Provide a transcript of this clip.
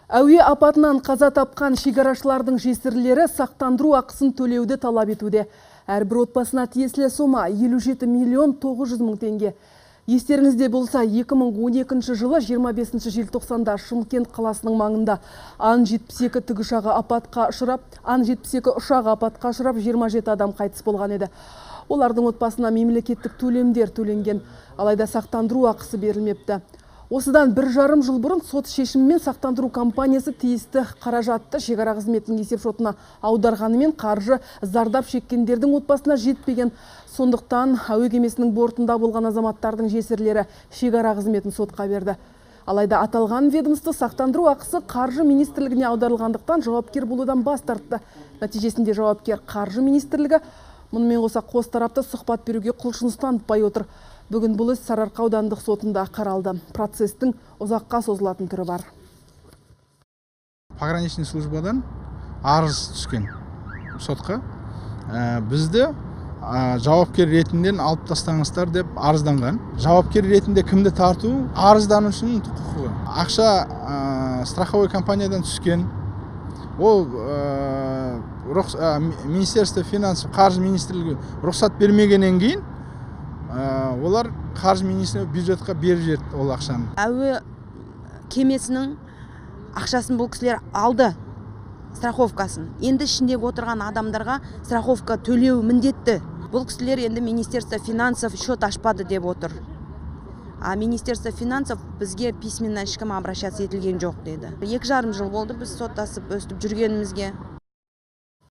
Әуе апатынан қаза тапқан шекарашылардың жесірлері сақтандыру ақысын төлеуді талап етуде. Әрбір отбасына тиесілі сома 57 миллион 900 мың теңге. Естеріңізде болса, 2012 жылы 25 желтоқсанда Шымкент қаласының маңында Ан-72 тікұшағы апатқа ұшырап 27 адам қайтыс болған еді. Олардың отбасына мемлекеттік төлемдер төленген, алайда сақтандыру ақысы берілмепті. Осыдан 1,5 жыл бұрын сот шешімімен сақтандыру компаниясы тиісті қаражатты шекара қызметінің есепшотына аударғанымен қаржы зардап шеккендердің отбасына жетпеген. Сондықтан әуе кемесінің бортында болған азаматтардың жесірлері шекара қызметін сотқа берді. Алайда аталған ведомство сақтандыру ақысы қаржы министрлігіне аударылғандықтан жауапкер болудан бас тартты. Нәтижесінде жауапкер қаржы министрлігі мұнымен қоса қос тарапты сұхбат беруге құлшыныс танытпай отыр. Бүгін бұл іс Сарыарқа аудандық сотында қаралды. Процестің ұзаққа созылатын түрі бар. Пограничный службадан арыз түскен сотқа. Бізді жауапкер ретінден алып тастаңыздар деп арызданған. Жауапкер ретінде кімді тарту? Арызданушының құқығы. Ақша страховой компаниядан түскен. Ол Министерство финансов, қаржы министрлігі рұқсат бермегеннен кейін олар қаржы министрлігі бюджетқа беріп жіберді ол ақшаны. Әуе кемесінің ақшасын бұл кісілер алды, страховкасын. Енді ішіндегі отырған адамдарға страховка төлеу міндетті. Бұл кісілер енді Министерство финансов счет ашпады деп отыр. А Министерство финансов бізге письменно ешкім обращаться етілген жоқ деді. 2,5 жыл болды біз соттасып өстіп жүргенімізге.